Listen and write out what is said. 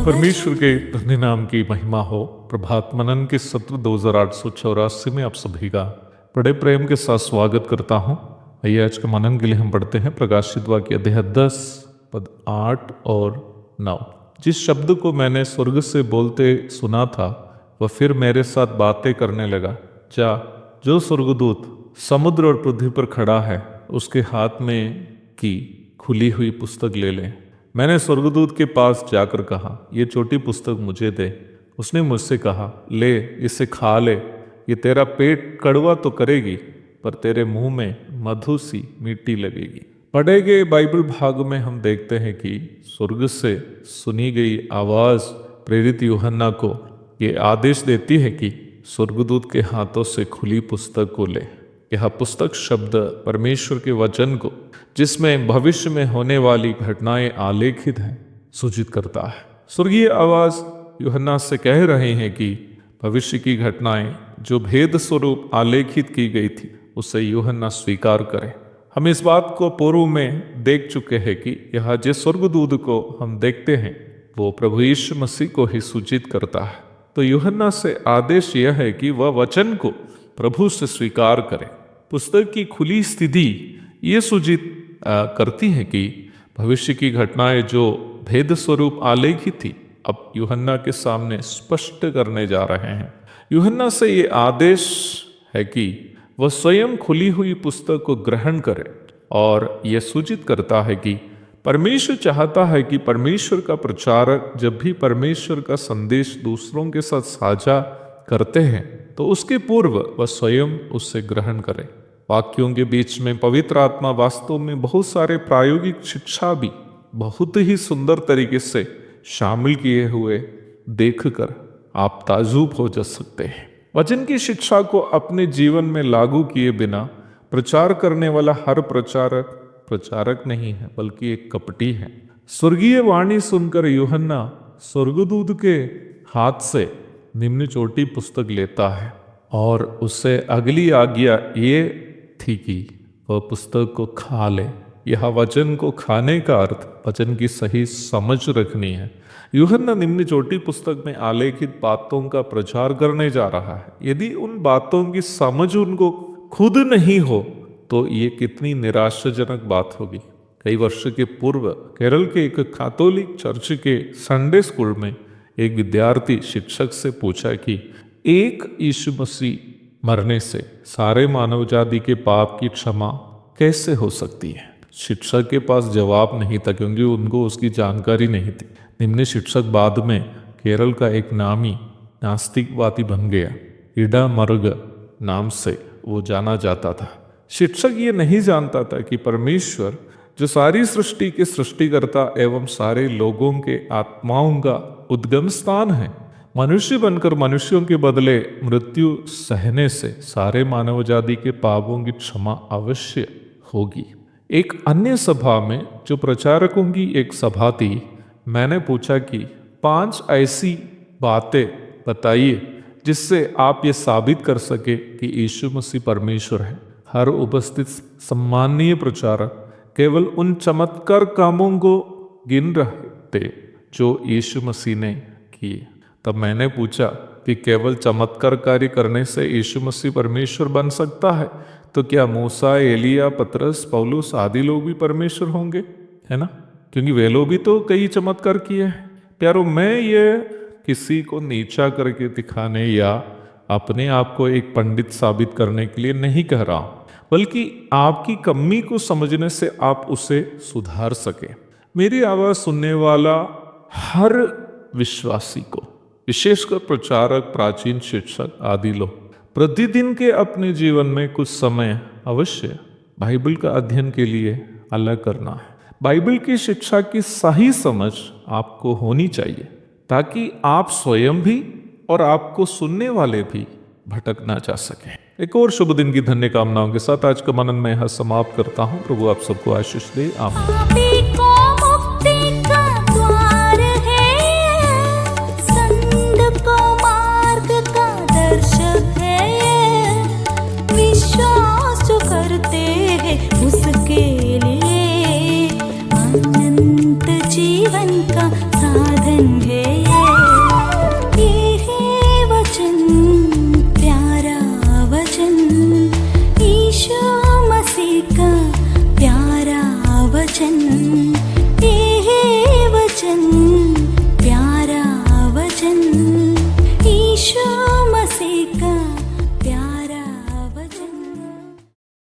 परमेश्वर के धन्य नाम की महिमा हो। प्रभात मनन के सत्र 2884 में आप सभी का बड़े प्रेम के साथ स्वागत करता हूं। आइए आज के मनन के लिए हम पढ़ते हैं प्रकाशित वाक्य अध्याय 10 पद 8 और 9। जिस शब्द को मैंने स्वर्ग से बोलते सुना था वह फिर मेरे साथ बातें करने लगा, जा जो स्वर्गदूत समुद्र और पृथ्वी पर खड़ा है उसके हाथ में की खुली हुई पुस्तक ले ले। मैंने स्वर्गदूत के पास जाकर कहा, ये छोटी पुस्तक मुझे दे। उसने मुझसे कहा, ले इसे खा ले, ये तेरा पेट कड़वा तो करेगी पर तेरे मुंह में मधु सी मीठी लगेगी। पढ़े गए बाइबल भाग में हम देखते हैं कि स्वर्ग से सुनी गई आवाज प्रेरित यूहन्ना को ये आदेश देती है कि स्वर्गदूत के हाथों से खुली पुस्तक को ले। यह पुस्तक शब्द परमेश्वर के वचन को, जिसमें भविष्य में होने वाली घटनाएं आलेखित हैं, सूचित करता है। स्वर्गीय आवाज यूहन्ना से कह रहे हैं कि भविष्य की घटनाएं जो भेद स्वरूप आलेखित की गई थी उसे यूहन्ना स्वीकार करे। हम इस बात को पूर्व में देख चुके हैं कि यह जिस स्वर्गदूत को हम देखते हैं वो प्रभु यीशु मसीह को ही सूचित करता है। तो यूहन्ना से आदेश यह है कि वह वचन को प्रभु से स्वीकार करे। पुस्तक की खुली स्थिति ये सूचित करती है कि भविष्य की घटनाएं जो भेद स्वरूप आलेखित थी अब यूहन्ना के सामने स्पष्ट करने जा रहे हैं। यूहन्ना से ये आदेश है कि वह स्वयं खुली हुई पुस्तक को ग्रहण करे और यह सूचित करता है कि परमेश्वर चाहता है कि परमेश्वर का प्रचारक जब भी परमेश्वर का संदेश दूसरों के साथ साझा करते हैं तो उसके पूर्व वह स्वयं उससे ग्रहण करे। वाक्यों के बीच में पवित्र आत्मा वास्तव में बहुत सारे प्रायोगिक शिक्षा भी बहुत ही सुंदर तरीके से शामिल किए हुए देखकर आप ताजुब हो जा सकते हैं। वचन की शिक्षा को अपने जीवन में लागू किए बिना प्रचार करने वाला हर प्रचारक नहीं है बल्कि एक कपटी है। स्वर्गीय वाणी सुनकर यूहन्ना स्वर्गदूत के हाथ से निम्न चोटी पुस्तक लेता है और उससे अगली आज्ञा ये थी कि वह पुस्तक को खा ले। यह वचन को खाने का अर्थ वचन की सही समझ रखनी है। यूहन्ना निम्न चोटी पुस्तक में आलेखित बातों का प्रचार करने जा रहा है। यदि उन बातों की समझ उनको खुद नहीं हो तो ये कितनी निराशाजनक बात होगी। कई वर्ष के पूर्व केरल के एक कैथोलिक चर्च के संडे स्कूल में एक विद्यार्थी शिक्षक से पूछा कि एक यीशु मसीह मरने से सारे मानव जाति के पाप की क्षमा कैसे हो सकती है। शिक्षक के पास जवाब नहीं था क्योंकि उनको उसकी जानकारी नहीं थी। निम्न शिक्षक बाद में केरल का एक नामी नास्तिकवादी बन गया। इडा मर्ग नाम से वो जाना जाता था। शिक्षक ये नहीं जानता था कि परमेश्वर जो सारी सृष्टि के सृष्टिकर्ता एवं सारे लोगों के आत्माओं का उद्गम स्थान है, मनुष्य बनकर मनुष्यों के बदले मृत्यु सहने से सारे मानव जाति के पापों की क्षमा अवश्य होगी। एक अन्य सभा में जो प्रचारकों की एक सभा थी, मैंने पूछा कि 5 ऐसी बातें बताइए जिससे आप ये साबित कर सके कि यीशु मसीह परमेश्वर है। हर उपस्थित सम्माननीय प्रचारक केवल उन चमत्कार कामों को गिन रहे थे जो यीशु मसीह ने किए। तब मैंने पूछा कि केवल चमत्कार कार्य करने से यीशु मसीह परमेश्वर बन सकता है तो क्या मूसा, एलिया, पतरस, पौलुस आदि लोग भी परमेश्वर होंगे, है ना? क्योंकि वे लोग भी तो कई चमत्कार किए हैं। प्यारो, मैं ये किसी को नीचा करके दिखाने या अपने आप को एक पंडित साबित करने के लिए नहीं कह रहा हूं, बल्कि आपकी कमी को समझने से आप उसे सुधार सके। मेरी आवाज सुनने वाला हर विश्वासी को, विशेषकर प्रचारक, प्राचीन शिक्षक आदि लोग, प्रतिदिन के अपने जीवन में कुछ समय अवश्य बाइबल का अध्ययन के लिए अलग करना है। बाइबल की शिक्षा की सही समझ आपको होनी चाहिए ताकि आप स्वयं भी और आपको सुनने वाले भी भटक ना जा सके। एक और शुभ दिन की धन्य कामनाओं के साथ आज का मनन मैं यहाँ समाप्त करता हूँ। प्रभु आप सबको आशीष दे। आमीन। उसके लिए अनंत जीवन का साधन है ये वचन, प्यारा वचन, यीशु मसीह का प्यारा वचन।